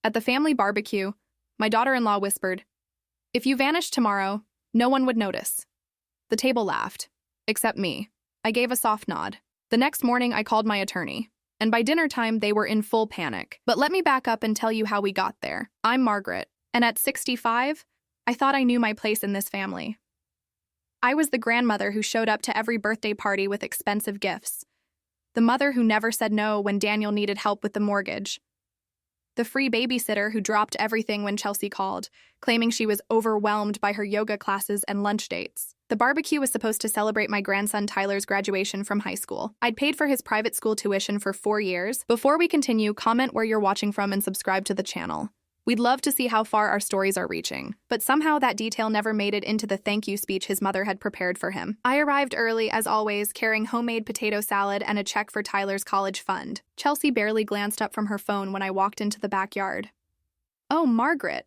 At the family barbecue, my daughter-in-law whispered, "If you vanished tomorrow, no one would notice." The table laughed, except me. I gave a soft nod. The next morning, I called my attorney, and by dinner time, they were in full panic. But let me back up and tell you how we got there. I'm Margaret, and at 65, I thought I knew my place in this family. I was the grandmother who showed up to every birthday party with expensive gifts, the mother who never said no when Daniel needed help with the mortgage, the free babysitter who dropped everything when Chelsea called, claiming she was overwhelmed by her yoga classes and lunch dates. The barbecue was supposed to celebrate my grandson Tyler's graduation from high school. I'd paid for his private school tuition for 4 years. Before we continue, comment where you're watching from and subscribe to the channel. We'd love to see how far our stories are reaching. But somehow that detail never made it into the thank you speech his mother had prepared for him. I arrived early, as always, carrying homemade potato salad and a check for Tyler's college fund. Chelsea barely glanced up from her phone when I walked into the backyard. "Oh, Margaret,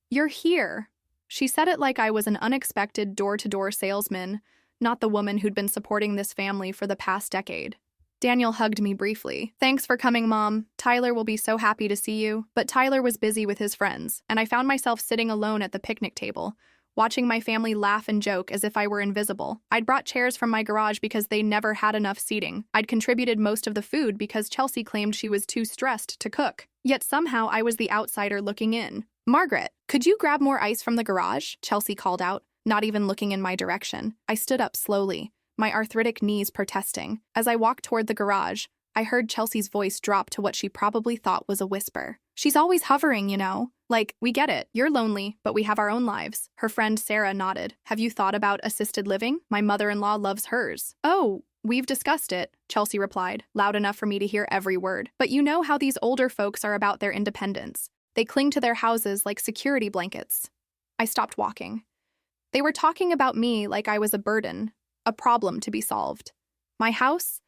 you're here." She said it like I was an unexpected door-to-door salesman, not the woman who'd been supporting this family for the past decade. Daniel hugged me briefly. "Thanks for coming, Mom. Tyler will be so happy to see you." But Tyler was busy with his friends, and I found myself sitting alone at the picnic table, watching my family laugh and joke as if I were invisible. I'd brought chairs from my garage because they never had enough seating. I'd contributed most of the food because Chelsea claimed she was too stressed to cook. Yet somehow I was the outsider looking in. "Margaret, could you grab more ice from the garage?" Chelsea called out, not even looking in my direction. I stood up slowly, my arthritic knees protesting. As I walked toward the garage, I heard Chelsea's voice drop to what she probably thought was a whisper. "She's always hovering, you know. Like, we get it. You're lonely, but we have our own lives." Her friend Sarah nodded. "Have you thought about assisted living? My mother-in-law loves hers." "Oh, we've discussed it," Chelsea replied, loud enough for me to hear every word. "But you know how these older folks are about their independence. They cling to their houses like security blankets." I stopped walking. They were talking about me like I was a burden, a problem to be solved. My house,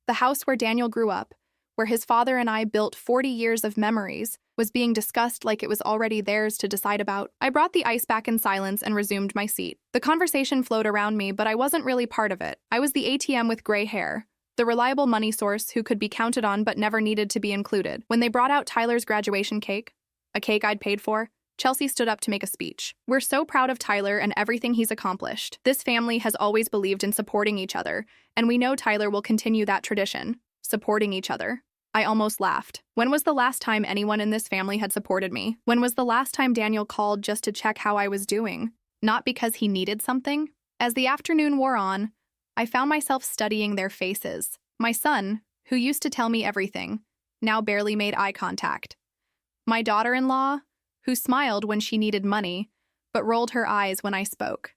the house where Daniel grew up, where his father and I built 40 years of memories, was being discussed like it was already theirs to decide about. I brought the ice back in silence and resumed my seat. The conversation flowed around me, but I wasn't really part of it. I was the ATM with gray hair, the reliable money source who could be counted on but never needed to be included. When they brought out Tyler's graduation cake, a cake I'd paid for, Chelsea stood up to make a speech. "We're so proud of Tyler and everything he's accomplished. This family has always believed in supporting each other, and we know Tyler will continue that tradition." Supporting each other. I almost laughed. When was the last time anyone in this family had supported me? When was the last time Daniel called just to check how I was doing? Not because he needed something? As the afternoon wore on, I found myself studying their faces. My son, who used to tell me everything, now barely made eye contact. My daughter-in-law, who smiled when she needed money, but rolled her eyes when I spoke.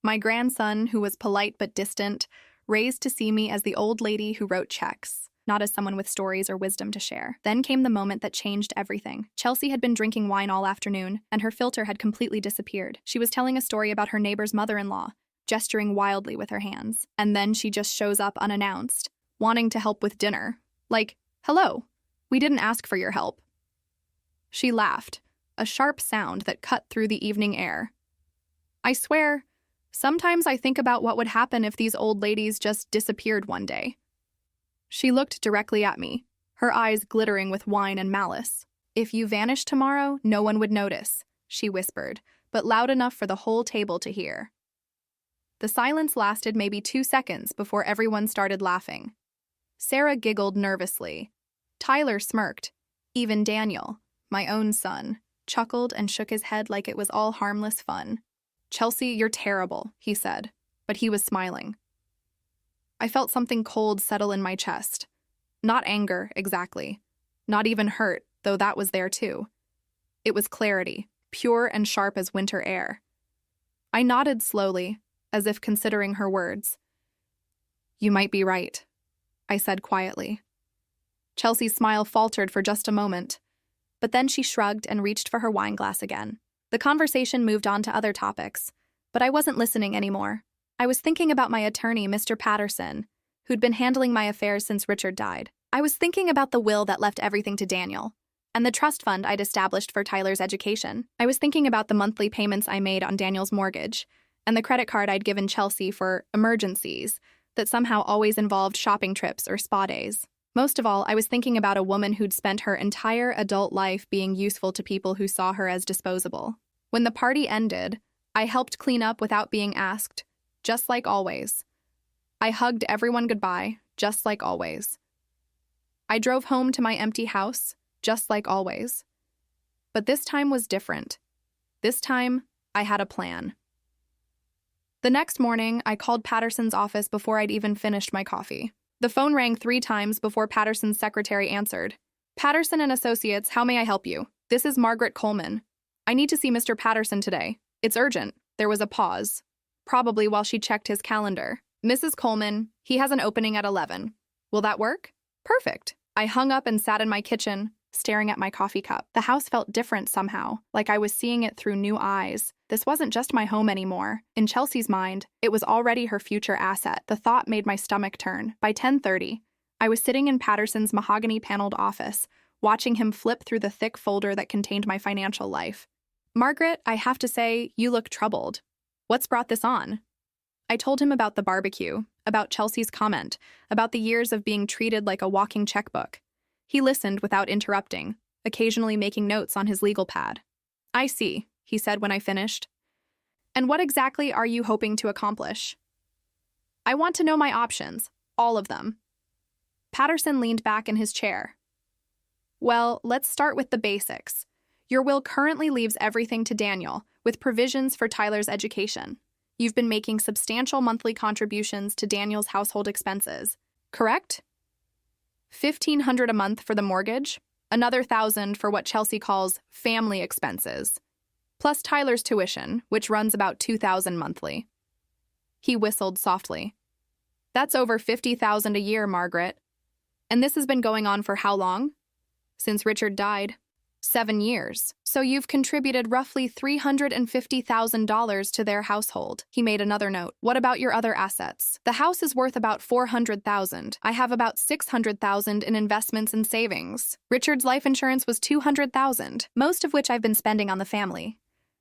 My grandson, who was polite but distant, raised to see me as the old lady who wrote checks, not as someone with stories or wisdom to share. Then came the moment that changed everything. Chelsea had been drinking wine all afternoon, and her filter had completely disappeared. She was telling a story about her neighbor's mother-in-law, gesturing wildly with her hands. And then she just shows up unannounced, wanting to help with dinner. Like, "Hello, we didn't ask for your help." She laughed, a sharp sound that cut through the evening air. I swear, sometimes I think about what would happen if these old ladies just disappeared one day. She looked directly at me, her eyes glittering with wine and malice. "If you vanished tomorrow, no one would notice," she whispered, but loud enough for the whole table to hear. The silence lasted maybe 2 seconds before everyone started laughing. Sarah giggled nervously. Tyler smirked. Even Daniel, my own son, chuckled and shook his head like it was all harmless fun. "Chelsea, you're terrible," he said, but he was smiling. I felt something cold settle in my chest. Not anger, exactly. Not even hurt, though that was there too. It was clarity, pure and sharp as winter air. I nodded slowly, as if considering her words. "You might be right," I said quietly. Chelsea's smile faltered for just a moment, but then she shrugged and reached for her wine glass again. The conversation moved on to other topics, but I wasn't listening anymore. I was thinking about my attorney, Mr. Patterson, who'd been handling my affairs since Richard died. I was thinking about the will that left everything to Daniel, and the trust fund I'd established for Tyler's education. I was thinking about the monthly payments I made on Daniel's mortgage, and the credit card I'd given Chelsea for emergencies that somehow always involved shopping trips or spa days. Most of all, I was thinking about a woman who'd spent her entire adult life being useful to people who saw her as disposable. When the party ended, I helped clean up without being asked, just like always. I hugged everyone goodbye, just like always. I drove home to my empty house, just like always. But this time was different. This time, I had a plan. The next morning, I called Patterson's office before I'd even finished my coffee. The phone rang 3 times before Patterson's secretary answered. Patterson and Associates, how may I help you? This is Margaret Coleman. I need to see Mr. Patterson today. It's urgent. There was a pause, probably while she checked his calendar. Mrs. Coleman, he has an opening at 11. Will that work? Perfect. I hung up and sat in my kitchen, staring at my coffee cup. The house felt different somehow, like I was seeing it through new eyes. This wasn't just my home anymore. In Chelsea's mind, it was already her future asset. The thought made my stomach turn. By 10:30, I was sitting in Patterson's mahogany-paneled office, watching him flip through the thick folder that contained my financial life. Margaret, I have to say, you look troubled. What's brought this on? I told him about the barbecue, about Chelsea's comment, about the years of being treated like a walking checkbook. He listened without interrupting, occasionally making notes on his legal pad. I see, he said when I finished. And what exactly are you hoping to accomplish? I want to know my options, all of them. Patterson leaned back in his chair. Well, let's start with the basics. Your will currently leaves everything to Daniel, with provisions for Tyler's education. You've been making substantial monthly contributions to Daniel's household expenses, correct? $1,500 a month for the mortgage, another $1,000 for what Chelsea calls family expenses, plus Tyler's tuition, which runs about $2,000 monthly. He whistled softly. That's over $50,000 a year, Margaret. And this has been going on for how long? Since Richard died. 7 years. So you've contributed roughly $350,000 to their household. He made another note. What about your other assets? The house is worth about $400,000. I have about $600,000 in investments and savings. Richard's life insurance was $200,000, most of which I've been spending on the family.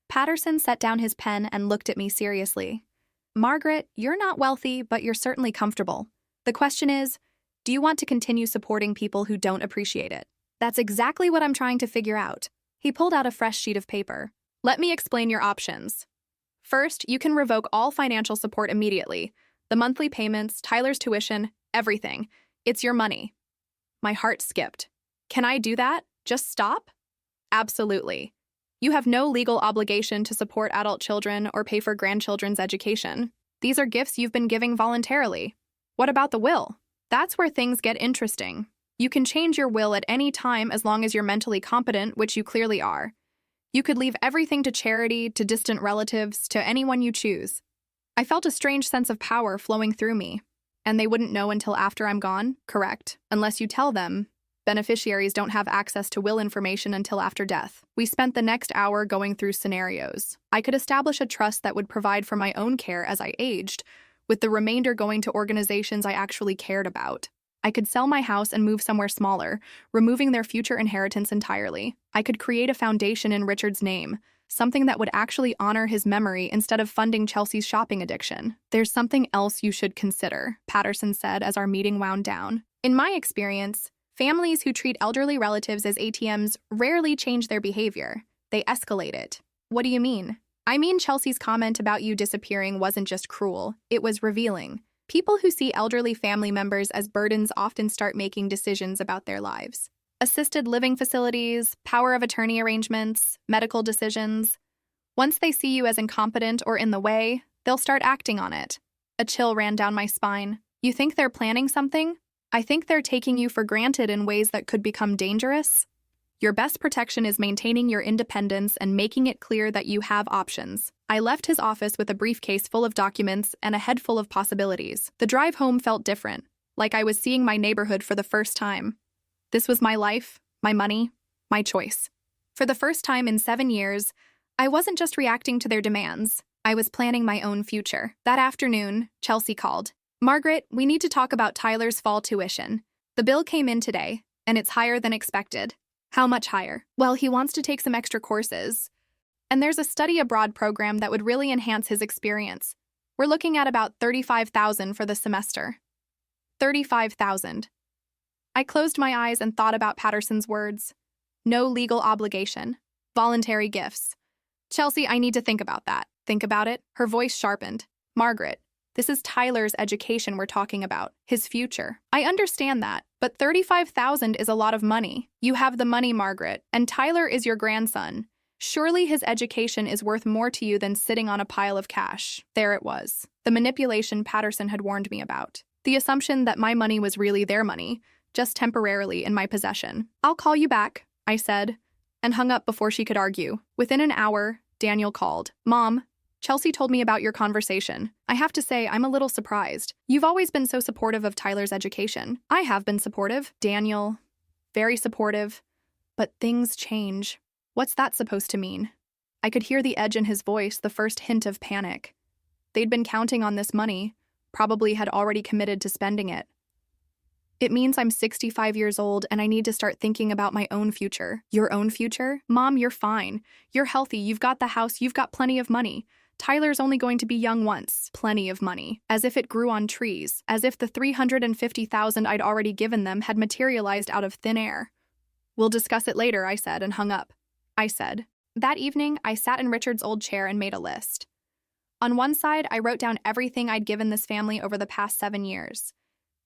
Patterson set down his pen and looked at me seriously. Margaret, you're not wealthy, but you're certainly comfortable. The question is, do you want to continue supporting people who don't appreciate it? That's exactly what I'm trying to figure out. He pulled out a fresh sheet of paper. Let me explain your options. First, you can revoke all financial support immediately. The monthly payments, Tyler's tuition, everything. It's your money. My heart skipped. Can I do that? Just stop? Absolutely. You have no legal obligation to support adult children or pay for grandchildren's education. These are gifts you've been giving voluntarily. What about the will? That's where things get interesting. You can change your will at any time as long as you're mentally competent, which you clearly are. You could leave everything to charity, to distant relatives, to anyone you choose. I felt a strange sense of power flowing through me. And they wouldn't know until after I'm gone, correct? Unless you tell them. Beneficiaries don't have access to will information until after death. We spent the next hour going through scenarios. I could establish a trust that would provide for my own care as I aged, with the remainder going to organizations I actually cared about. I could sell my house and move somewhere smaller, removing their future inheritance entirely. I could create a foundation in Richard's name, something that would actually honor his memory instead of funding Chelsea's shopping addiction. There's something else you should consider, Patterson said as our meeting wound down. In my experience, families who treat elderly relatives as ATMs rarely change their behavior. They escalate it. What do you mean? I mean Chelsea's comment about you disappearing wasn't just cruel, it was revealing. People who see elderly family members as burdens often start making decisions about their lives. Assisted living facilities, power of attorney arrangements, medical decisions. Once they see you as incompetent or in the way, they'll start acting on it. A chill ran down my spine. You think they're planning something? I think they're taking you for granted in ways that could become dangerous. Your best protection is maintaining your independence and making it clear that you have options. I left his office with a briefcase full of documents and a head full of possibilities. The drive home felt different, like I was seeing my neighborhood for the first time. This was my life, my money, my choice. For the first time in 7 years, I wasn't just reacting to their demands. I was planning my own future. That afternoon, Chelsea called. Margaret, we need to talk about Tyler's fall tuition. The bill came in today, and it's higher than expected. How much higher? Well, he wants to take some extra courses. And there's a study abroad program that would really enhance his experience. We're looking at about $35,000 for the semester. $35,000. I closed my eyes and thought about Patterson's words. No legal obligation. Voluntary gifts. Chelsea, I need to think about that. Think about it? Her voice sharpened. Margaret, this is Tyler's education we're talking about. His future. I understand that, but $35,000 is a lot of money. You have the money, Margaret, and Tyler is your grandson. Surely his education is worth more to you than sitting on a pile of cash. There it was. The manipulation Patterson had warned me about. The assumption that my money was really their money, just temporarily in my possession. I'll call you back, I said, and hung up before she could argue. Within an hour, Daniel called. Mom, Chelsea told me about your conversation. I have to say, I'm a little surprised. You've always been so supportive of Tyler's education. I have been supportive. Daniel, very supportive. But things change. What's that supposed to mean? I could hear the edge in his voice, the first hint of panic. They'd been counting on this money, probably had already committed to spending it. It means I'm 65 years old and I need to start thinking about my own future. Your own future? Mom, you're fine. You're healthy. You've got the house. You've got plenty of money. Tyler's only going to be young once. Plenty of money. As if it grew on trees. As if the $350,000 I'd already given them had materialized out of thin air. We'll discuss it later, I said, and hung up. I said. That evening, I sat in Richard's old chair and made a list. On one side, I wrote down everything I'd given this family over the past 7 years.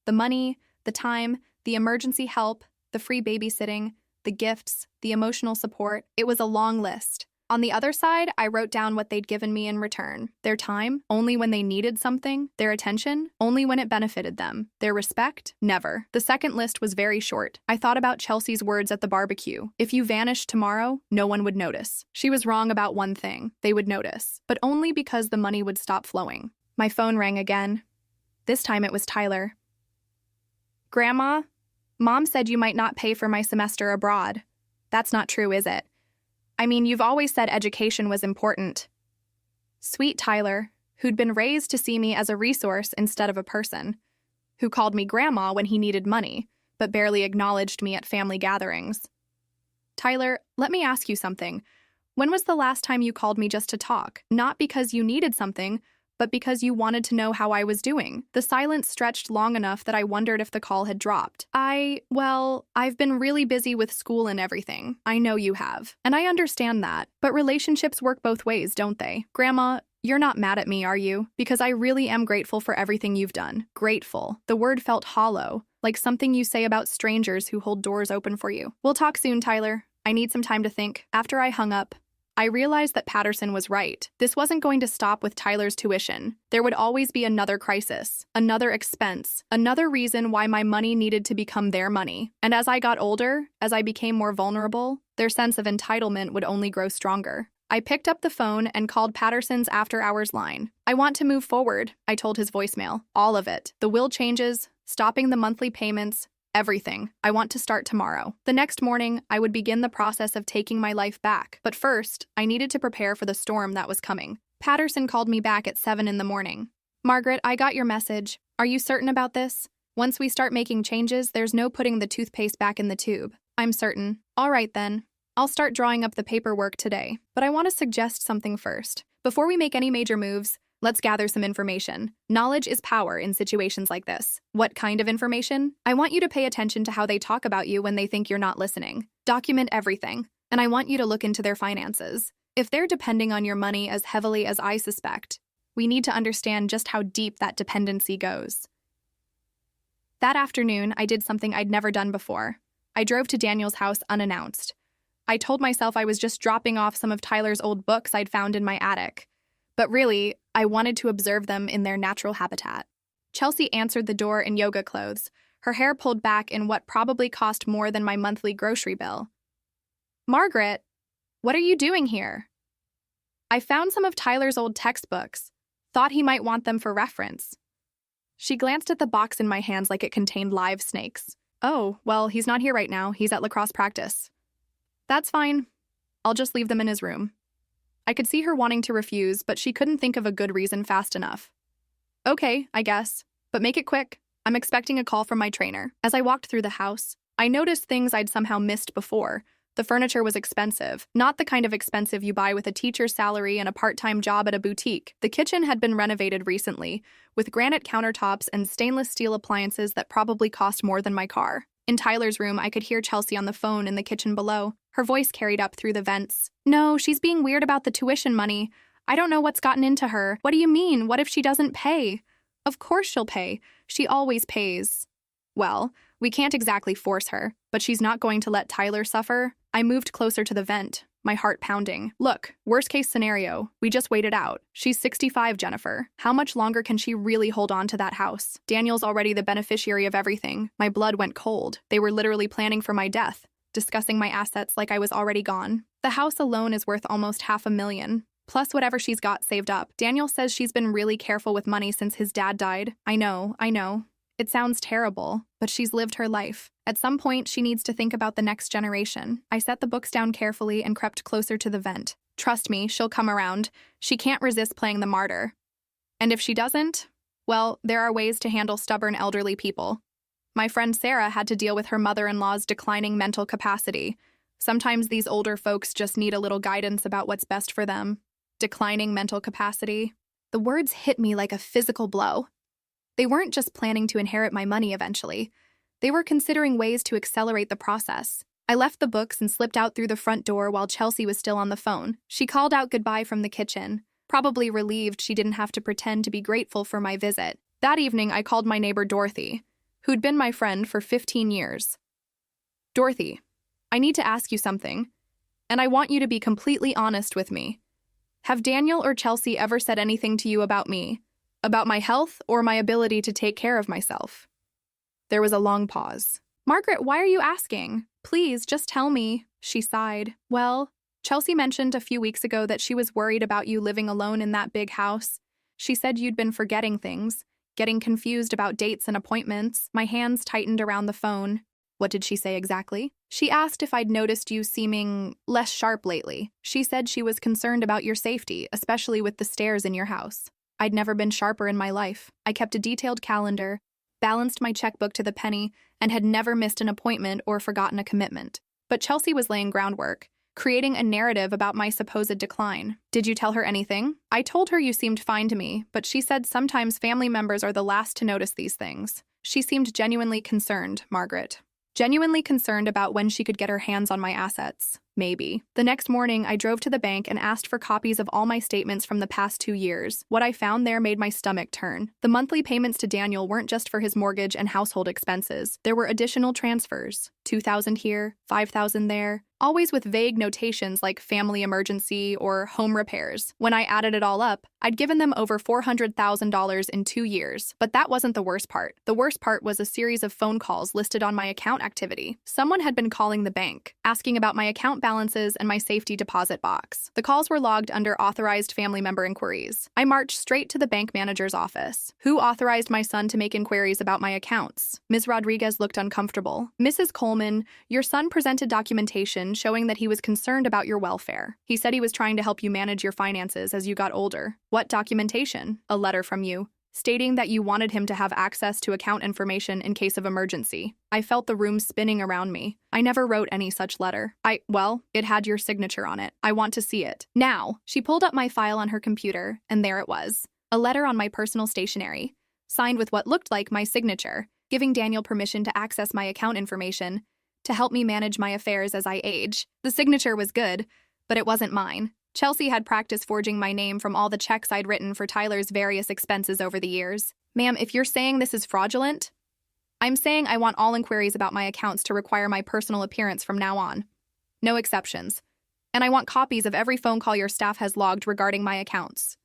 The money, the time, the emergency help, the free babysitting, the gifts, the emotional support. It was a long list. On the other side, I wrote down what they'd given me in return. Their time, only when they needed something. Their attention, only when it benefited them. Their respect, never. The second list was very short. I thought about Chelsea's words at the barbecue. If you vanished tomorrow, no one would notice. She was wrong about one thing. They would notice. But only because the money would stop flowing. My phone rang again. This time it was Tyler. Grandma, Mom said you might not pay for my semester abroad. That's not true, is it? I mean, you've always said education was important. Sweet Tyler, who'd been raised to see me as a resource instead of a person, who called me Grandma when he needed money, but barely acknowledged me at family gatherings. Tyler, let me ask you something. When was the last time you called me just to talk? Not because you needed something, but because you wanted to know how I was doing. The silence stretched long enough that I wondered if the call had dropped. I've been really busy with school and everything. I know you have. And I understand that. But relationships work both ways, don't they? Grandma, you're not mad at me, are you? Because I really am grateful for everything you've done. Grateful. The word felt hollow, like something you say about strangers who hold doors open for you. We'll talk soon, Tyler. I need some time to think. After I hung up, I realized that Patterson was right. This wasn't going to stop with Tyler's tuition. There would always be another crisis, another expense, another reason why my money needed to become their money. And as I got older, as I became more vulnerable, their sense of entitlement would only grow stronger. I picked up the phone and called Patterson's after-hours line. I want to move forward, I told his voicemail. All of it. The will changes, stopping the monthly payments, everything. I want to start tomorrow. The next morning, I would begin the process of taking my life back. But first, I needed to prepare for the storm that was coming. Patterson called me back at 7 in the morning. Margaret, I got your message. Are you certain about this? Once we start making changes, there's no putting the toothpaste back in the tube. I'm certain. All right then. I'll start drawing up the paperwork today. But I want to suggest something first. Before we make any major moves, let's gather some information. Knowledge is power in situations like this. What kind of information? I want you to pay attention to how they talk about you when they think you're not listening. Document everything. And I want you to look into their finances. If they're depending on your money as heavily as I suspect, we need to understand just how deep that dependency goes. That afternoon, I did something I'd never done before. I drove to Daniel's house unannounced. I told myself I was just dropping off some of Tyler's old books I'd found in my attic. But really, I wanted to observe them in their natural habitat. Chelsea answered the door in yoga clothes, her hair pulled back in what probably cost more than my monthly grocery bill. Margaret, what are you doing here? I found some of Tyler's old textbooks, thought he might want them for reference. She glanced at the box in my hands like it contained live snakes. Oh, well, he's not here right now. He's at lacrosse practice. That's fine. I'll just leave them in his room. I could see her wanting to refuse, but she couldn't think of a good reason fast enough. Okay, I guess, but make it quick. I'm expecting a call from my trainer. As I walked through the house, I noticed things I'd somehow missed before. The furniture was expensive, not the kind of expensive you buy with a teacher's salary and a part-time job at a boutique. The kitchen had been renovated recently, with granite countertops and stainless steel appliances that probably cost more than my car. In Tyler's room, I could hear Chelsea on the phone in the kitchen below. Her voice carried up through the vents. "No, she's being weird about the tuition money. I don't know what's gotten into her. What do you mean? What if she doesn't pay?" "Of course she'll pay. She always pays." "Well, we can't exactly force her, but she's not going to let Tyler suffer." I moved closer to the vent, my heart pounding. "Look, worst case scenario, we just wait it out. She's 65, Jennifer. How much longer can she really hold on to that house? Daniel's already the beneficiary of everything." My blood went cold. They were literally planning for my death, discussing my assets like I was already gone. The house alone is worth almost $500,000. Plus whatever she's got saved up. Daniel says she's been really careful with money since his dad died. I know. It sounds terrible, but she's lived her life. At some point, she needs to think about the next generation. I set the books down carefully and crept closer to the vent. Trust me, she'll come around. She can't resist playing the martyr. And if she doesn't, well, there are ways to handle stubborn elderly people. My friend Sarah had to deal with her mother-in-law's declining mental capacity. Sometimes these older folks just need a little guidance about what's best for them. Declining mental capacity. The words hit me like a physical blow. They weren't just planning to inherit my money eventually. They were considering ways to accelerate the process. I left the books and slipped out through the front door while Chelsea was still on the phone. She called out goodbye from the kitchen, probably relieved she didn't have to pretend to be grateful for my visit. That evening, I called my neighbor Dorothy, who'd been my friend for 15 years. "Dorothy, I need to ask you something, and I want you to be completely honest with me. Have Daniel or Chelsea ever said anything to you about me? About my health or my ability to take care of myself?" There was a long pause. "Margaret, why are you asking? Please, just tell me," she sighed. "Well, Chelsea mentioned a few weeks ago that she was worried about you living alone in that big house. She said you'd been forgetting things, getting confused about dates and appointments." My hands tightened around the phone. "What did she say exactly?" "She asked if I'd noticed you seeming less sharp lately. She said she was concerned about your safety, especially with the stairs in your house." I'd never been sharper in my life. I kept a detailed calendar, balanced my checkbook to the penny, and had never missed an appointment or forgotten a commitment. But Chelsea was laying groundwork, creating a narrative about my supposed decline. "Did you tell her anything?" "I told her you seemed fine to me, but she said sometimes family members are the last to notice these things." She seemed genuinely concerned, Margaret. Genuinely concerned about when she could get her hands on my assets. Maybe. The next morning, I drove to the bank and asked for copies of all my statements from the past 2 years. What I found there made my stomach turn. The monthly payments to Daniel weren't just for his mortgage and household expenses. There were additional transfers. $2,000 here, $5,000 there, always with vague notations like family emergency or home repairs. When I added it all up, I'd given them over $400,000 in 2 years. But that wasn't the worst part. The worst part was a series of phone calls listed on my account activity. Someone had been calling the bank, asking about my account balances and my safety deposit box. The calls were logged under authorized family member inquiries. I marched straight to the bank manager's office. "Who authorized my son to make inquiries about my accounts?" Ms. Rodriguez looked uncomfortable. "Mrs. Coleman, your son presented documentation showing that he was concerned about your welfare. He said he was trying to help you manage your finances as you got older." "What documentation?" "A letter from you, stating that you wanted him to have access to account information in case of emergency." I felt the room spinning around me. "I never wrote any such letter." Well, it had your signature on it. I want to see it. Now." She pulled up my file on her computer, and there it was. A letter on my personal stationery, signed with what looked like my signature, giving Daniel permission to access my account information to help me manage my affairs as I age. The signature was good, but it wasn't mine. Chelsea had practiced forging my name from all the checks I'd written for Tyler's various expenses over the years. "Ma'am, if you're saying this is fraudulent, I'm saying I want all inquiries about my accounts to require my personal appearance from now on. No exceptions. And I want copies of every phone call your staff has logged regarding my accounts."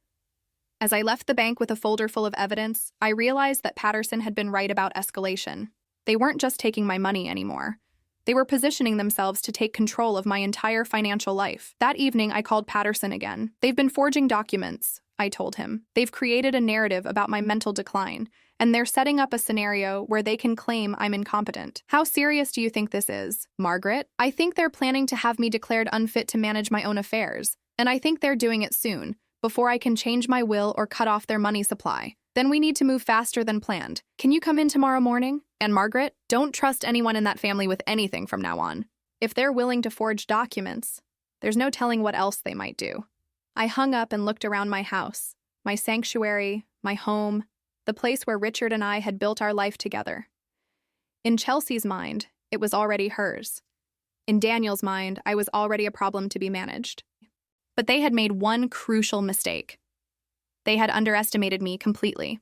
As I left the bank with a folder full of evidence, I realized that Patterson had been right about escalation. They weren't just taking my money anymore. They were positioning themselves to take control of my entire financial life. That evening, I called Patterson again. "They've been forging documents," I told him. "They've created a narrative about my mental decline, and they're setting up a scenario where they can claim I'm incompetent." "How serious do you think this is, Margaret?" "I think they're planning to have me declared unfit to manage my own affairs, and I think they're doing it soon, before I can change my will or cut off their money supply. Then we need to move faster than planned. Can you come in tomorrow morning? And Margaret, don't trust anyone in that family with anything from now on. If they're willing to forge documents, there's no telling what else they might do." I hung up and looked around my house, my sanctuary, my home, the place where Richard and I had built our life together. In Chelsea's mind, it was already hers. In Daniel's mind, I was already a problem to be managed. But they had made one crucial mistake. They had underestimated me completely.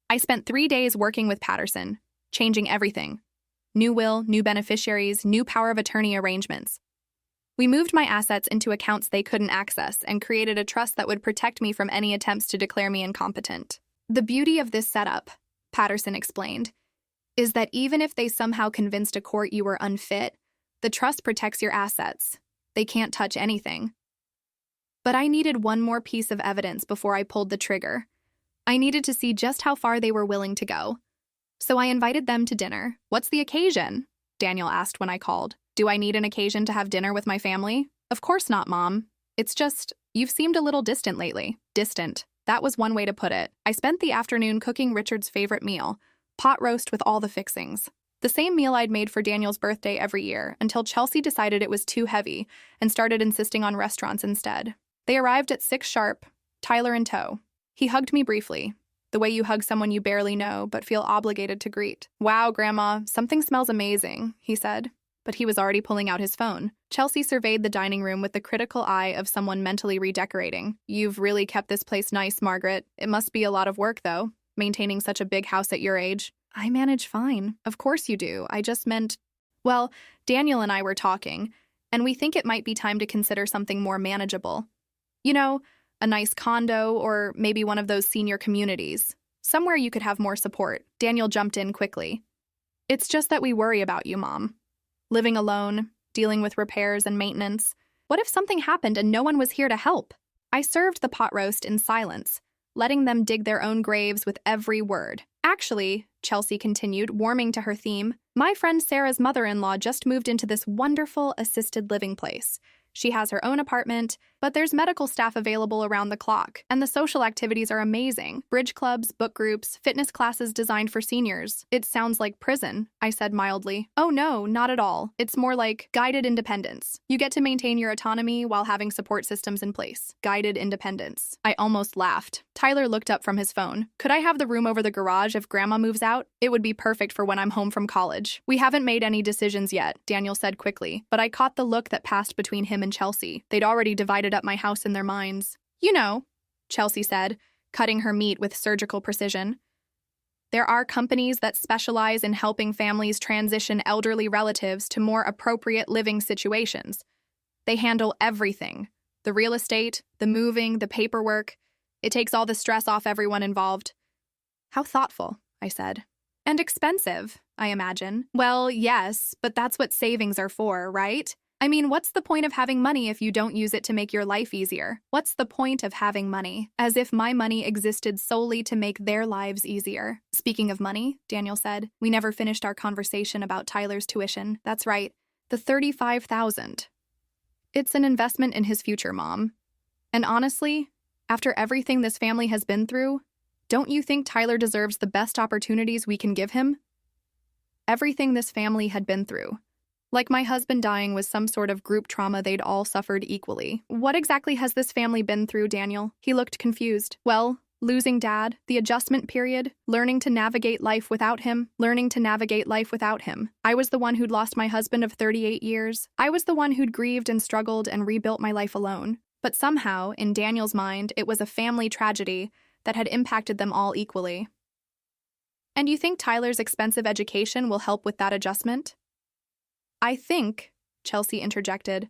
I spent 3 days working with Patterson, changing everything. New will, new beneficiaries, new power of attorney arrangements. We moved my assets into accounts they couldn't access and created a trust that would protect me from any attempts to declare me incompetent. The beauty of this setup, Patterson explained, is that even if they somehow convinced a court you were unfit, the trust protects your assets. They can't touch anything. But I needed one more piece of evidence before I pulled the trigger. I needed to see just how far they were willing to go. So I invited them to dinner. "What's the occasion?" Daniel asked when I called. "Do I need an occasion to have dinner with my family?" "Of course not, Mom. It's just, you've seemed a little distant lately." Distant. That was one way to put it. I spent the afternoon cooking Richard's favorite meal, pot roast with all the fixings. The same meal I'd made for Daniel's birthday every year, until Chelsea decided it was too heavy and started insisting on restaurants instead. They arrived at 6 sharp, Tyler in tow. He hugged me briefly, the way you hug someone you barely know but feel obligated to greet. "Wow, Grandma, something smells amazing," he said, but he was already pulling out his phone. Chelsea surveyed the dining room with the critical eye of someone mentally redecorating. "You've really kept this place nice, Margaret. It must be a lot of work, though, maintaining such a big house at your age." "I manage fine." "Of course you do. I just meant..." "Well, Daniel and I were talking, and we think it might be time to consider something more manageable. You know, a nice condo or maybe one of those senior communities. Somewhere you could have more support." Daniel jumped in quickly. "It's just that we worry about you, Mom. Living alone, dealing with repairs and maintenance. What if something happened and no one was here to help?" I served the pot roast in silence, letting them dig their own graves with every word. "Actually," Chelsea continued, warming to her theme, "my friend Sarah's mother-in-law just moved into this wonderful assisted living place. She has her own apartment, but there's medical staff available around the clock, and the social activities are amazing. Bridge clubs, book groups, fitness classes designed for seniors." "It sounds like prison," I said mildly. "Oh no, not at all. It's more like guided independence. You get to maintain your autonomy while having support systems in place." Guided independence. I almost laughed. Tyler looked up from his phone. "Could I have the room over the garage if Grandma moves out? It would be perfect for when I'm home from college." "We haven't made any decisions yet," Daniel said quickly, but I caught the look that passed between him and Chelsea. They'd already divided up my house in their minds. "You know," Chelsea said, cutting her meat with surgical precision, "there are companies that specialize in helping families transition elderly relatives to more appropriate living situations. They handle everything: the real estate, the moving, the paperwork. It takes all the stress off everyone involved." "How thoughtful," I said. "And expensive, I imagine." "Well, yes, but that's what savings are for, right? I mean, what's the point of having money if you don't use it to make your life easier? What's the point of having money? As if my money existed solely to make their lives easier." "Speaking of money," Daniel said, "we never finished our conversation about Tyler's tuition." "That's right, the $35,000. It's an investment in his future, Mom. And honestly, after everything this family has been through, don't you think Tyler deserves the best opportunities we can give him?" Everything this family had been through. Like my husband dying was some sort of group trauma they'd all suffered equally. "What exactly has this family been through, Daniel?" He looked confused. "Well, losing Dad, the adjustment period, learning to navigate life without him. I was the one who'd lost my husband of 38 years. I was the one who'd grieved and struggled and rebuilt my life alone. But somehow, in Daniel's mind, it was a family tragedy that had impacted them all equally." "And you think Tyler's expensive education will help with that adjustment?" "I think," Chelsea interjected,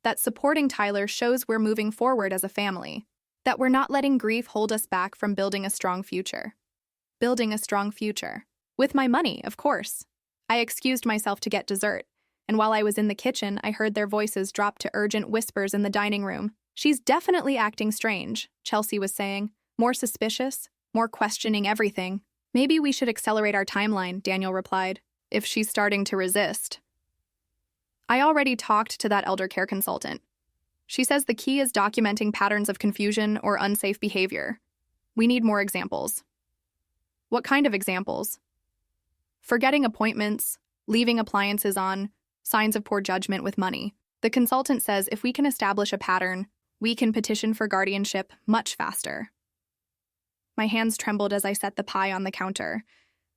"that supporting Tyler shows we're moving forward as a family, that we're not letting grief hold us back from building a strong future." Building a strong future. With my money, of course. I excused myself to get dessert, and while I was in the kitchen, I heard their voices drop to urgent whispers in the dining room. "She's definitely acting strange," Chelsea was saying. "More suspicious, more questioning everything." "Maybe we should accelerate our timeline," Daniel replied, "if she's starting to resist." I already talked to that elder care consultant. She says the key is documenting patterns of confusion or unsafe behavior. We need more examples. "What kind of examples?" "Forgetting appointments, leaving appliances on, signs of poor judgment with money. The consultant says if we can establish a pattern, we can petition for guardianship much faster." My hands trembled as I set the pie on the counter.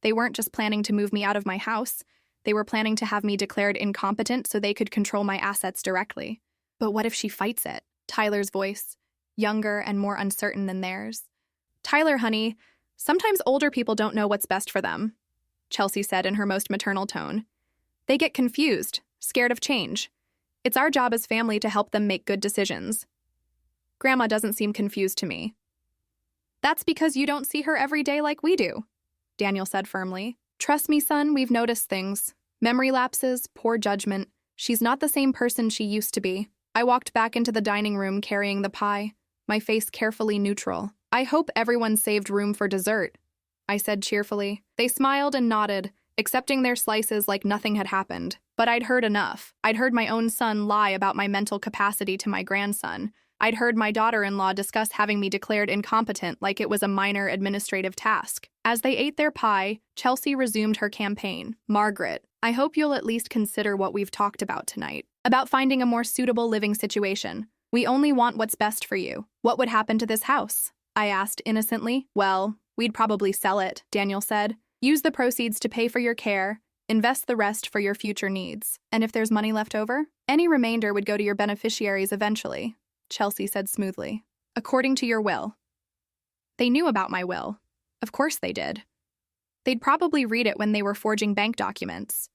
They weren't just planning to move me out of my house. They were planning to have me declared incompetent so they could control my assets directly. But what if she fights it? Tyler's voice, younger and more uncertain than theirs. Tyler, honey, sometimes older people don't know what's best for them, Chelsea said in her most maternal tone. They get confused, scared of change. It's our job as family to help them make good decisions. Grandma doesn't seem confused to me. That's because you don't see her every day like we do, Daniel said firmly. Trust me, son, we've noticed things. Memory lapses, poor judgment. She's not the same person she used to be. I walked back into the dining room carrying the pie, my face carefully neutral. I hope everyone saved room for dessert, I said cheerfully. They smiled and nodded, accepting their slices like nothing had happened. But I'd heard enough. I'd heard my own son lie about my mental capacity to my grandson. I'd heard my daughter-in-law discuss having me declared incompetent like it was a minor administrative task. As they ate their pie, Chelsea resumed her campaign. Margaret, I hope you'll at least consider what we've talked about tonight. About finding a more suitable living situation. We only want what's best for you. What would happen to this house? I asked innocently. Well, we'd probably sell it, Daniel said. Use the proceeds to pay for your care, invest the rest for your future needs. And if there's money left over, any remainder would go to your beneficiaries eventually, Chelsea said smoothly. According to your will. They knew about my will. Of course they did. They'd probably read it when they were forging bank documents.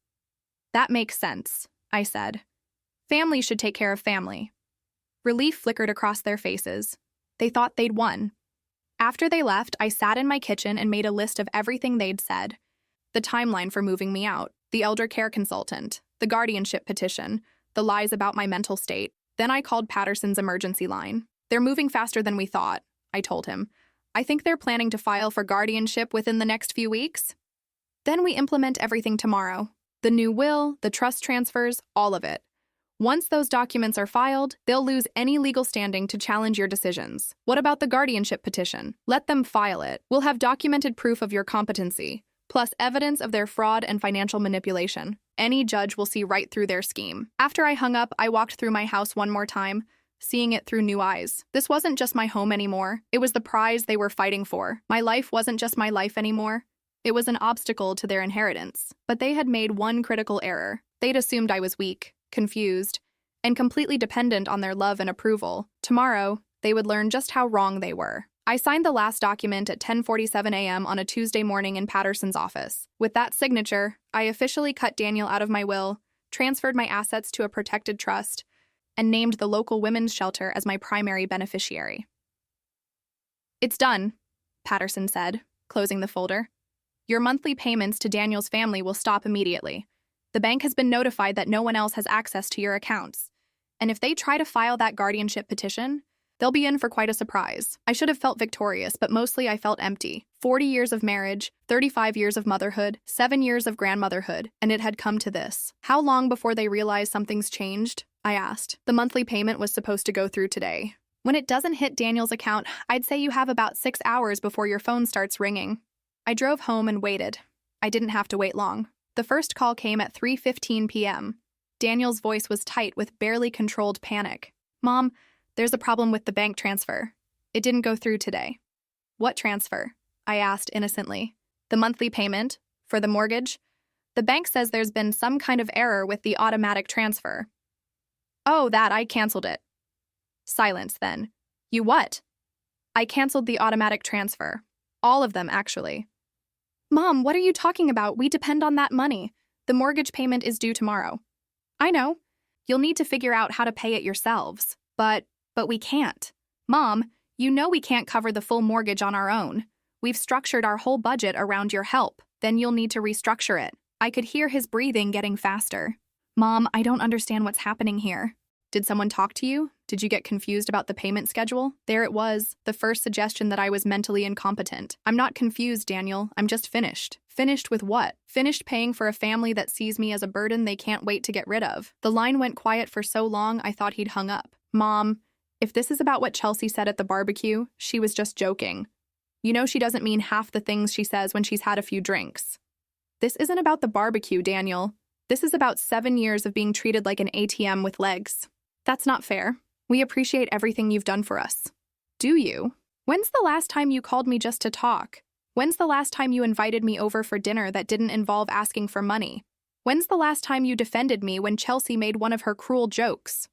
That makes sense, I said. Family should take care of family. Relief flickered across their faces. They thought they'd won. After they left, I sat in my kitchen and made a list of everything they'd said. The timeline for moving me out, the elder care consultant, the guardianship petition, the lies about my mental state. Then I called Patterson's emergency line. They're moving faster than we thought, I told him. I think they're planning to file for guardianship within the next few weeks. Then we implement everything tomorrow. The new will, the trust transfers, all of it. Once those documents are filed, they'll lose any legal standing to challenge your decisions. What about the guardianship petition? Let them file it. We'll have documented proof of your competency, plus evidence of their fraud and financial manipulation. Any judge will see right through their scheme. After I hung up, I walked through my house one more time, seeing it through new eyes. This wasn't just my home anymore. It was the prize they were fighting for. My life wasn't just my life anymore. It was an obstacle to their inheritance. But they had made one critical error. They'd assumed I was weak, confused, and completely dependent on their love and approval. Tomorrow, they would learn just how wrong they were. I signed the last document at 10:47 a.m. on a Tuesday morning in Patterson's office. With that signature, I officially cut Daniel out of my will, transferred my assets to a protected trust, and named the local women's shelter as my primary beneficiary. It's done, Patterson said, closing the folder. Your monthly payments to Daniel's family will stop immediately. The bank has been notified that no one else has access to your accounts. And if they try to file that guardianship petition, they'll be in for quite a surprise. I should have felt victorious, but mostly I felt empty. 40 years of marriage, 35 years of motherhood, 7 years of grandmotherhood, and it had come to this. How long before they realized something's changed? I asked. The monthly payment was supposed to go through today. When it doesn't hit Daniel's account, I'd say you have about 6 hours before your phone starts ringing. I drove home and waited. I didn't have to wait long. The first call came at 3:15 p.m. Daniel's voice was tight with barely controlled panic. Mom, there's a problem with the bank transfer. It didn't go through today. What transfer? I asked innocently. The monthly payment? For the mortgage? The bank says there's been some kind of error with the automatic transfer. Oh, I canceled it. Silence then. You what? I canceled the automatic transfer. All of them, actually. Mom, what are you talking about? We depend on that money. The mortgage payment is due tomorrow. I know. You'll need to figure out how to pay it yourselves. But we can't. Mom, you know we can't cover the full mortgage on our own. We've structured our whole budget around your help. Then you'll need to restructure it. I could hear his breathing getting faster. Mom, I don't understand what's happening here. Did someone talk to you? Did you get confused about the payment schedule? There it was, the first suggestion that I was mentally incompetent. I'm not confused, Daniel. I'm just finished. Finished with what? Finished paying for a family that sees me as a burden they can't wait to get rid of. The line went quiet for so long I thought he'd hung up. Mom, if this is about what Chelsea said at the barbecue, she was just joking. You know she doesn't mean half the things she says when she's had a few drinks. This isn't about the barbecue, Daniel. This is about 7 years of being treated like an ATM with legs. That's not fair. We appreciate everything you've done for us. Do you? When's the last time you called me just to talk? When's the last time you invited me over for dinner that didn't involve asking for money? When's the last time you defended me when Chelsea made one of her cruel jokes?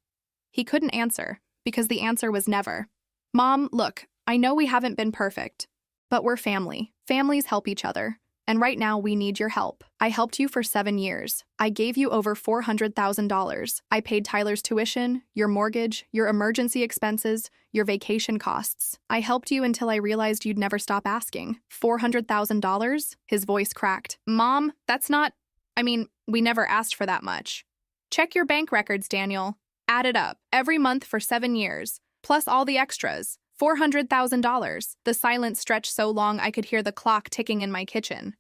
He couldn't answer, because the answer was never. Mom, look, I know we haven't been perfect, but we're family. Families help each other. And right now, we need your help. I helped you for 7 years. I gave you over $400,000. I paid Tyler's tuition, your mortgage, your emergency expenses, your vacation costs. I helped you until I realized you'd never stop asking. $400,000? His voice cracked. Mom, that's not... we never asked for that much. Check your bank records, Daniel. Add it up. Every month for 7 years, plus all the extras. $400,000. The silence stretched so long I could hear the clock ticking in my kitchen.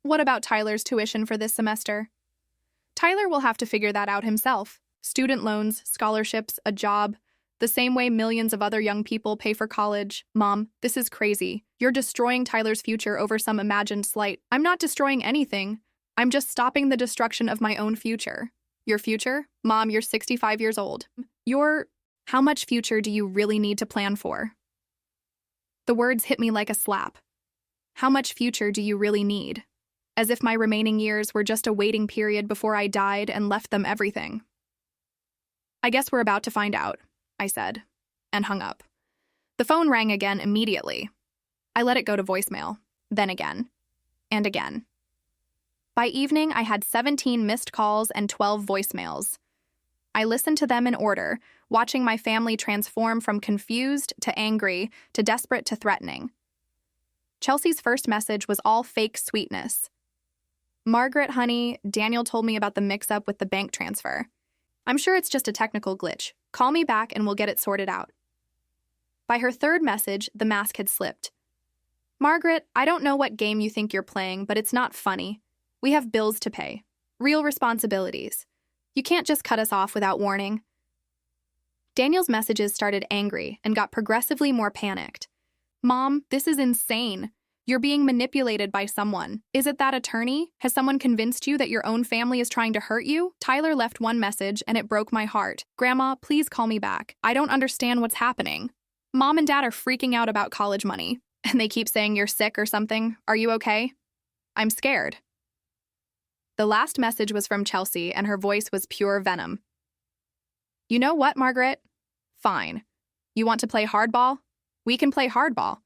What about Tyler's tuition for this semester? Tyler will have to figure that out himself. Student loans, scholarships, a job, the same way millions of other young people pay for college. Mom, this is crazy. You're destroying Tyler's future over some imagined slight. I'm not destroying anything. I'm just stopping the destruction of my own future. Your future? Mom, you're 65 years old. How much future do you really need to plan for? The words hit me like a slap. How much future do you really need? As if my remaining years were just a waiting period before I died and left them everything. I guess we're about to find out, I said, and hung up. The phone rang again immediately. I let it go to voicemail, then again, and again. By evening, I had 17 missed calls and 12 voicemails. I listened to them in order, watching my family transform from confused to angry to desperate to threatening. Chelsea's first message was all fake sweetness. Margaret, honey, Daniel told me about the mix-up with the bank transfer. I'm sure it's just a technical glitch. Call me back and we'll get it sorted out. By her third message, the mask had slipped. Margaret, I don't know what game you think you're playing, but it's not funny. We have bills to pay. Real responsibilities. You can't just cut us off without warning. Daniel's messages started angry and got progressively more panicked. Mom, this is insane. You're being manipulated by someone. Is it that attorney? Has someone convinced you that your own family is trying to hurt you? Tyler left one message and it broke my heart. Grandma, please call me back. I don't understand what's happening. Mom and Dad are freaking out about college money, and they keep saying you're sick or something. Are you okay? I'm scared. The last message was from Chelsea, and her voice was pure venom. You know what, Margaret? Fine. You want to play hardball? We can play hardball.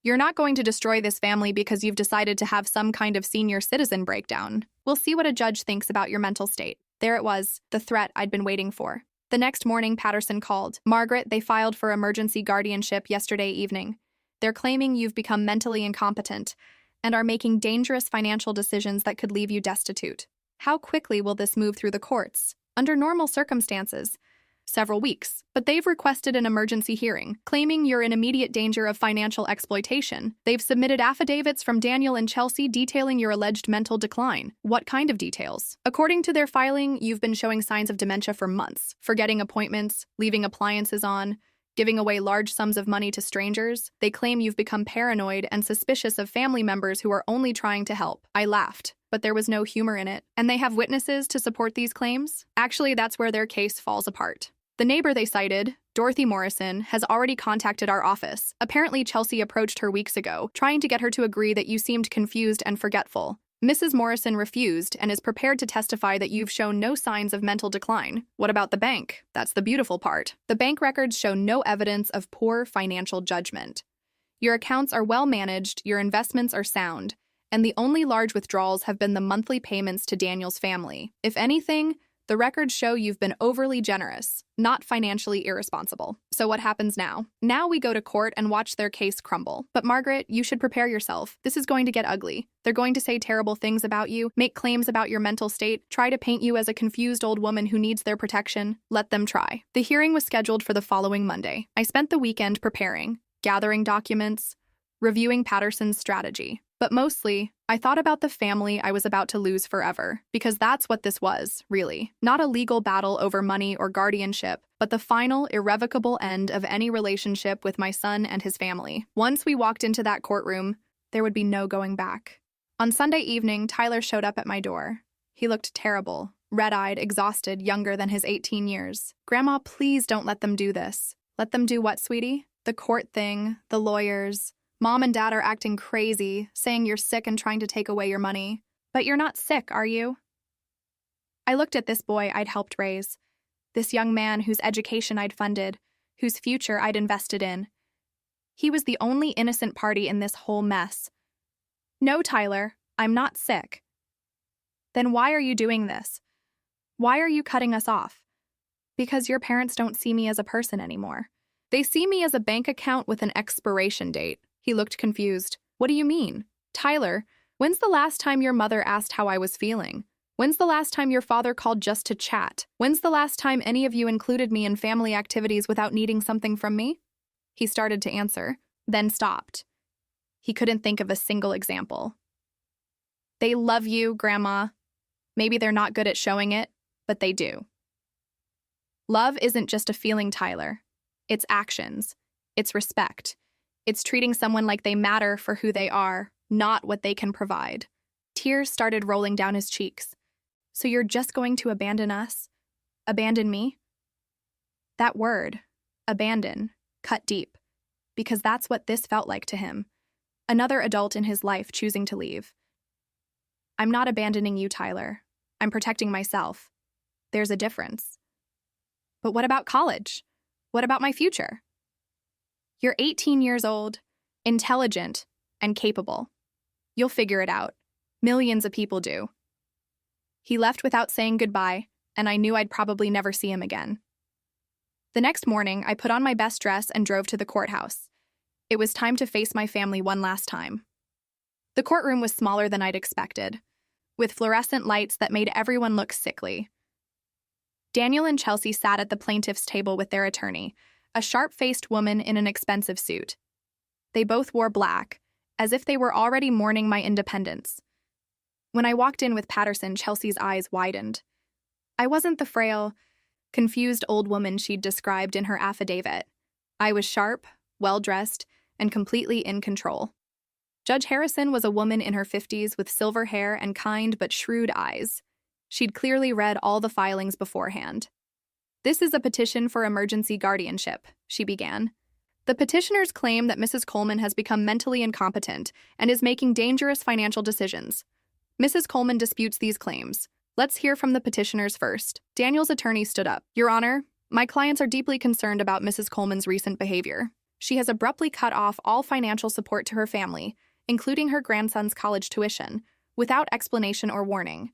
You're not going to destroy this family because you've decided to have some kind of senior citizen breakdown. We'll see what a judge thinks about your mental state. There it was, the threat I'd been waiting for. The next morning, Patterson called. Margaret, they filed for emergency guardianship yesterday evening. They're claiming you've become mentally incompetent and are making dangerous financial decisions that could leave you destitute. How quickly will this move through the courts? Under normal circumstances, several weeks. But they've requested an emergency hearing, claiming you're in immediate danger of financial exploitation. They've submitted affidavits from Daniel and Chelsea detailing your alleged mental decline. What kind of details? According to their filing, you've been showing signs of dementia for months, forgetting appointments, leaving appliances on, giving away large sums of money to strangers. They claim you've become paranoid and suspicious of family members who are only trying to help. I laughed, but there was no humor in it. And they have witnesses to support these claims? Actually, that's where their case falls apart. The neighbor they cited, Dorothy Morrison, has already contacted our office. Apparently, Chelsea approached her weeks ago, trying to get her to agree that you seemed confused and forgetful. Mrs. Morrison refused and is prepared to testify that you've shown no signs of mental decline. What about the bank? That's the beautiful part. The bank records show no evidence of poor financial judgment. Your accounts are well managed, your investments are sound, and the only large withdrawals have been the monthly payments to Daniel's family. If anything, the records show you've been overly generous, not financially irresponsible. So what happens now? Now we go to court and watch their case crumble. But Margaret, you should prepare yourself. This is going to get ugly. They're going to say terrible things about you, make claims about your mental state, try to paint you as a confused old woman who needs their protection. Let them try. The hearing was scheduled for the following Monday. I spent the weekend preparing, gathering documents, reviewing Patterson's strategy. But mostly, I thought about the family I was about to lose forever, because that's what this was, really. Not a legal battle over money or guardianship, but the final, irrevocable end of any relationship with my son and his family. Once we walked into that courtroom, there would be no going back. On Sunday evening, Tyler showed up at my door. He looked terrible, red-eyed, exhausted, younger than his 18 years. Grandma, please don't let them do this. Let them do what, sweetie? The court thing, the lawyers. Mom and Dad are acting crazy, saying you're sick and trying to take away your money. But you're not sick, are you? I looked at this boy I'd helped raise, this young man whose education I'd funded, whose future I'd invested in. He was the only innocent party in this whole mess. No, Tyler, I'm not sick. Then why are you doing this? Why are you cutting us off? Because your parents don't see me as a person anymore. They see me as a bank account with an expiration date. He looked confused. What do you mean? Tyler, when's the last time your mother asked how I was feeling? When's the last time your father called just to chat? When's the last time any of you included me in family activities without needing something from me? He started to answer, then stopped. He couldn't think of a single example. They love you, Grandma. Maybe they're not good at showing it, but they do. Love isn't just a feeling, Tyler. It's actions. It's respect. It's treating someone like they matter for who they are, not what they can provide. Tears started rolling down his cheeks. So you're just going to abandon us? Abandon me? That word, abandon, cut deep, because that's what this felt like to him. Another adult in his life choosing to leave. I'm not abandoning you, Tyler. I'm protecting myself. There's a difference. But what about college? What about my future? You're 18 years old, intelligent, and capable. You'll figure it out. Millions of people do. He left without saying goodbye, and I knew I'd probably never see him again. The next morning, I put on my best dress and drove to the courthouse. It was time to face my family one last time. The courtroom was smaller than I'd expected, with fluorescent lights that made everyone look sickly. Daniel and Chelsea sat at the plaintiff's table with their attorney, a sharp-faced woman in an expensive suit. They both wore black, as if they were already mourning my independence. When I walked in with Patterson, Chelsea's eyes widened. I wasn't the frail, confused old woman she'd described in her affidavit. I was sharp, well-dressed, and completely in control. Judge Harrison was a woman in her 50s with silver hair and kind but shrewd eyes. She'd clearly read all the filings beforehand. This is a petition for emergency guardianship, she began. The petitioners claim that Mrs. Coleman has become mentally incompetent and is making dangerous financial decisions. Mrs. Coleman disputes these claims. Let's hear from the petitioners first. Daniel's attorney stood up. Your Honor, my clients are deeply concerned about Mrs. Coleman's recent behavior. She has abruptly cut off all financial support to her family, including her grandson's college tuition, without explanation or warning.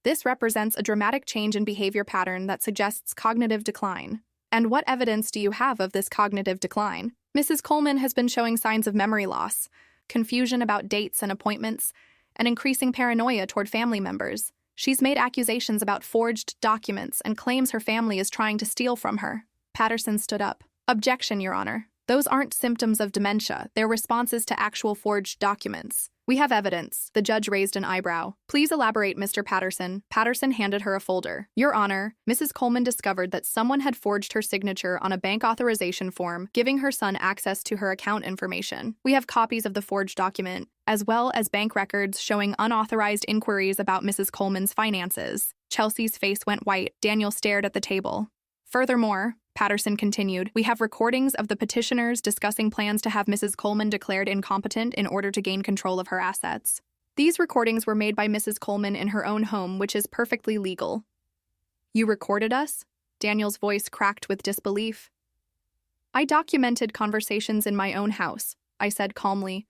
This represents a dramatic change in behavior pattern that suggests cognitive decline. And what evidence do you have of this cognitive decline? Mrs. Coleman has been showing signs of memory loss, confusion about dates and appointments, and increasing paranoia toward family members. She's made accusations about forged documents and claims her family is trying to steal from her. Patterson stood up. Objection, Your Honor. Those aren't symptoms of dementia. They're responses to actual forged documents. We have evidence. The judge raised an eyebrow. Please elaborate, Mr. Patterson. Patterson handed her a folder. Your Honor, Mrs. Coleman discovered that someone had forged her signature on a bank authorization form, giving her son access to her account information. We have copies of the forged document, as well as bank records showing unauthorized inquiries about Mrs. Coleman's finances. Chelsea's face went white. Daniel stared at the table. Furthermore, Patterson continued, we have recordings of the petitioners discussing plans to have Mrs. Coleman declared incompetent in order to gain control of her assets. These recordings were made by Mrs. Coleman in her own home, which is perfectly legal. You recorded us? Daniel's voice cracked with disbelief. I documented conversations in my own house, I said calmly.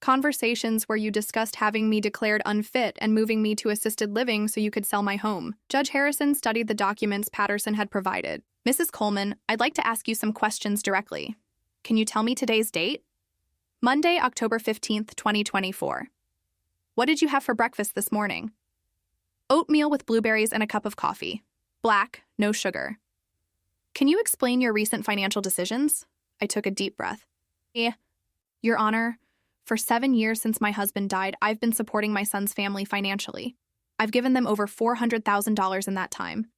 Conversations where you discussed having me declared unfit and moving me to assisted living so you could sell my home. Judge Harrison studied the documents Patterson had provided. Mrs. Coleman, I'd like to ask you some questions directly. Can you tell me today's date? Monday, October 15th, 2024. What did you have for breakfast this morning? Oatmeal with blueberries and a cup of coffee. Black, no sugar. Can you explain your recent financial decisions? I took a deep breath. Your Honor, for 7 years since my husband died, I've been supporting my son's family financially. I've given them over $400,000 in that time.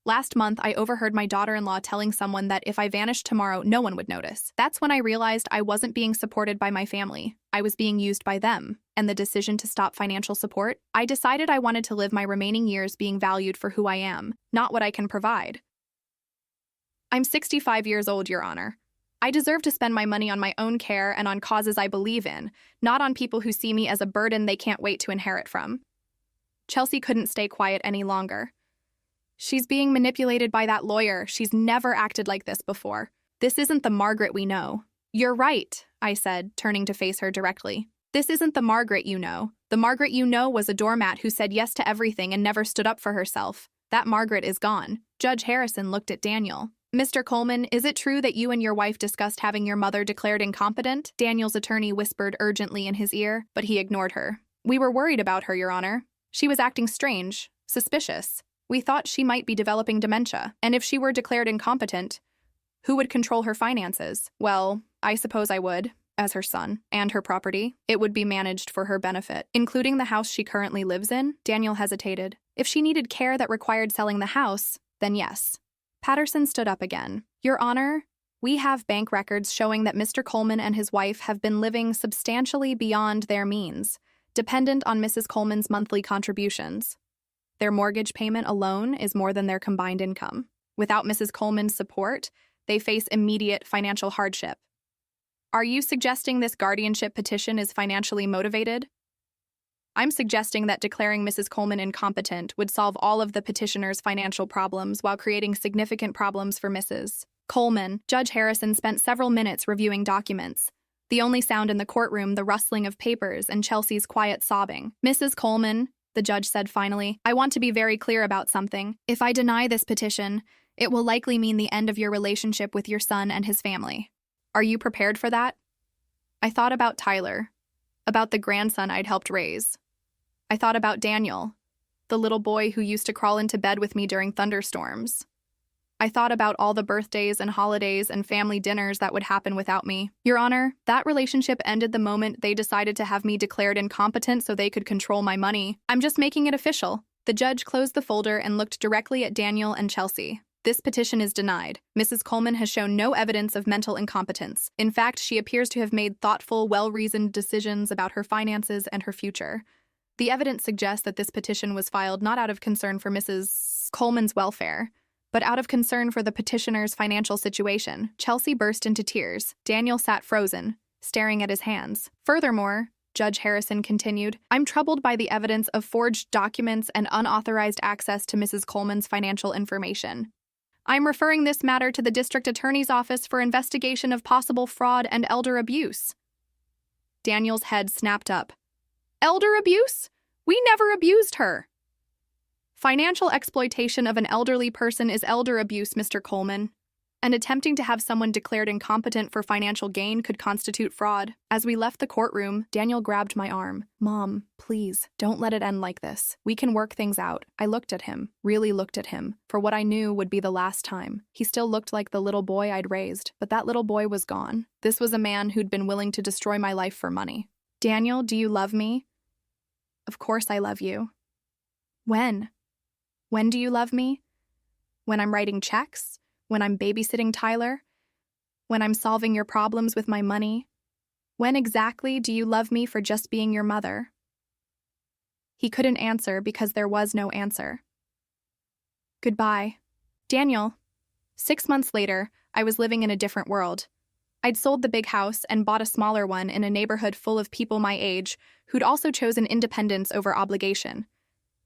Last month, I overheard my daughter-in-law telling someone that if I vanished tomorrow, no one would notice. That's when I realized I wasn't being supported by my family. I was being used by them. And the decision to stop financial support, I decided I wanted to live my remaining years being valued for who I am, not what I can provide. I'm 65 years old, Your Honor. I deserve to spend my money on my own care and on causes I believe in, not on people who see me as a burden they can't wait to inherit from. Chelsea couldn't stay quiet any longer. She's being manipulated by that lawyer. She's never acted like this before. This isn't the Margaret we know. You're right, I said, turning to face her directly. This isn't the Margaret you know. The Margaret you know was a doormat who said yes to everything and never stood up for herself. That Margaret is gone. Judge Harrison looked at Daniel. Mr. Coleman, is it true that you and your wife discussed having your mother declared incompetent? Daniel's attorney whispered urgently in his ear, but he ignored her. We were worried about her, Your Honor. She was acting strange, suspicious. We thought she might be developing dementia, and if she were declared incompetent, who would control her finances? Well, I suppose I would, as her son, and her property. It would be managed for her benefit, including the house she currently lives in. Daniel hesitated. If she needed care that required selling the house, then yes. Patterson stood up again. Your Honor, we have bank records showing that Mr. Coleman and his wife have been living substantially beyond their means, dependent on Mrs. Coleman's monthly contributions. Their mortgage payment alone is more than their combined income. Without Mrs. Coleman's support, they face immediate financial hardship. Are you suggesting this guardianship petition is financially motivated? I'm suggesting that declaring Mrs. Coleman incompetent would solve all of the petitioner's financial problems while creating significant problems for Mrs. Coleman. Judge Harrison spent several minutes reviewing documents. The only sound in the courtroom, the rustling of papers and Chelsea's quiet sobbing. Mrs. Coleman, the judge said finally, I want to be very clear about something. If I deny this petition, it will likely mean the end of your relationship with your son and his family. Are you prepared for that? I thought about Tyler, about the grandson I'd helped raise. I thought about Daniel, the little boy who used to crawl into bed with me during thunderstorms. I thought about all the birthdays and holidays and family dinners that would happen without me. Your Honor, that relationship ended the moment they decided to have me declared incompetent so they could control my money. I'm just making it official. The judge closed the folder and looked directly at Daniel and Chelsea. This petition is denied. Mrs. Coleman has shown no evidence of mental incompetence. In fact, she appears to have made thoughtful, well-reasoned decisions about her finances and her future. The evidence suggests that this petition was filed not out of concern for Mrs. Coleman's welfare, but out of concern for the petitioner's financial situation. Chelsea burst into tears. Daniel sat frozen, staring at his hands. Furthermore, Judge Harrison continued, I'm troubled by the evidence of forged documents and unauthorized access to Mrs. Coleman's financial information. I'm referring this matter to the District Attorney's Office for investigation of possible fraud and elder abuse. Daniel's head snapped up. Elder abuse? We never abused her. Financial exploitation of an elderly person is elder abuse, Mr. Coleman, and attempting to have someone declared incompetent for financial gain could constitute fraud. As we left the courtroom, Daniel grabbed my arm. Mom, please, don't let it end like this. We can work things out. I looked at him, really looked at him, for what I knew would be the last time. He still looked like the little boy I'd raised, but that little boy was gone. This was a man who'd been willing to destroy my life for money. Daniel, do you love me? Of course I love you. When? When do you love me? When I'm writing checks? When I'm babysitting Tyler? When I'm solving your problems with my money? When exactly do you love me for just being your mother? He couldn't answer because there was no answer. Goodbye. Daniel. 6 months later, I was living in a different world. I'd sold the big house and bought a smaller one in a neighborhood full of people my age who'd also chosen independence over obligation.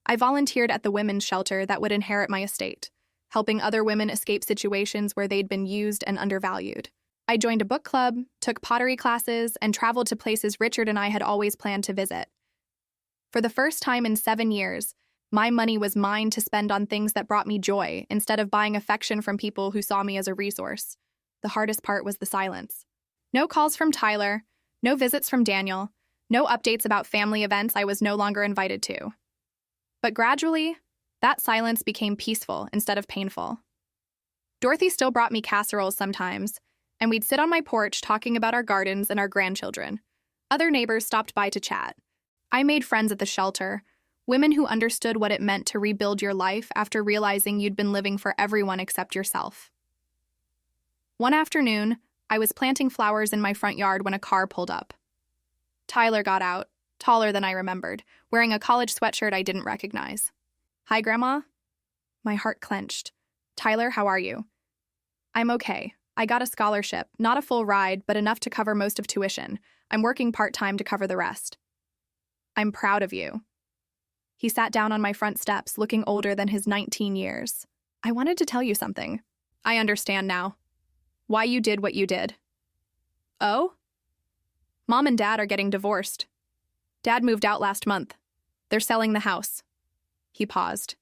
I volunteered at the women's shelter that would inherit my estate, helping other women escape situations where they'd been used and undervalued. I joined a book club, took pottery classes, and traveled to places Richard and I had always planned to visit. For the first time in 7 years, my money was mine to spend on things that brought me joy instead of buying affection from people who saw me as a resource. The hardest part was the silence. No calls from Tyler, no visits from Daniel, no updates about family events I was no longer invited to. But gradually, that silence became peaceful instead of painful. Dorothy still brought me casseroles sometimes, and we'd sit on my porch talking about our gardens and our grandchildren. Other neighbors stopped by to chat. I made friends at the shelter, women who understood what it meant to rebuild your life after realizing you'd been living for everyone except yourself. One afternoon, I was planting flowers in my front yard when a car pulled up. Tyler got out, taller than I remembered, wearing a college sweatshirt I didn't recognize. Hi, Grandma? My heart clenched. Tyler, how are you? I'm okay. I got a scholarship, not a full ride, but enough to cover most of tuition. I'm working part-time to cover the rest. I'm proud of you. He sat down on my front steps, looking older than his 19 years. I wanted to tell you something. I understand now. Why you did what you did. Oh? Mom and Dad are getting divorced. Dad moved out last month. They're selling the house. He paused.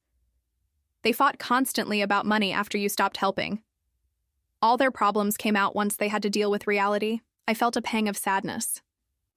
They fought constantly about money after you stopped helping. All their problems came out once they had to deal with reality. I felt a pang of sadness,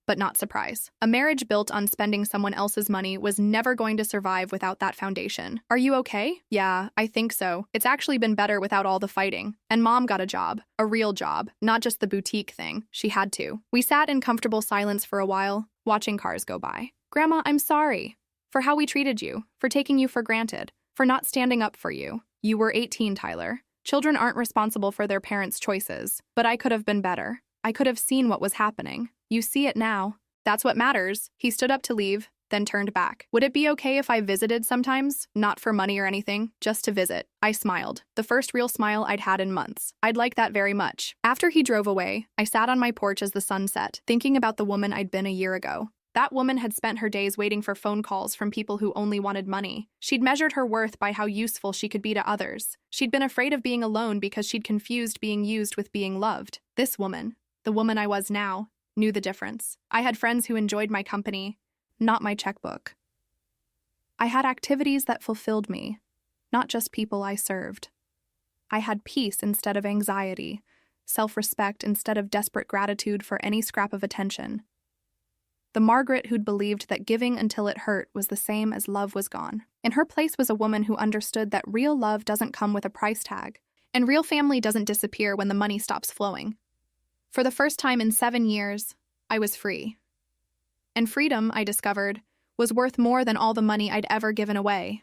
but not surprise. A marriage built on spending someone else's money was never going to survive without that foundation. Are you okay? Yeah, I think so. It's actually been better without all the fighting. And Mom got a job. A real job. Not just the boutique thing. She had to. We sat in comfortable silence for a while, watching cars go by. Grandma, I'm sorry for how we treated you, for taking you for granted, for not standing up for you. You were 18, Tyler. Children aren't responsible for their parents' choices, but I could have been better. I could have seen what was happening. You see it now. That's what matters. He stood up to leave, then turned back. Would it be okay if I visited sometimes? Not for money or anything, just to visit. I smiled. The first real smile I'd had in months. I'd like that very much. After he drove away, I sat on my porch as the sun set, thinking about the woman I'd been a year ago. That woman had spent her days waiting for phone calls from people who only wanted money. She'd measured her worth by how useful she could be to others. She'd been afraid of being alone because she'd confused being used with being loved. This woman, the woman I was now, knew the difference. I had friends who enjoyed my company, not my checkbook. I had activities that fulfilled me, not just people I served. I had peace instead of anxiety, self-respect instead of desperate gratitude for any scrap of attention. The Margaret who'd believed that giving until it hurt was the same as love was gone. In her place was a woman who understood that real love doesn't come with a price tag, and real family doesn't disappear when the money stops flowing. For the first time in 7 years, I was free. And freedom, I discovered, was worth more than all the money I'd ever given away.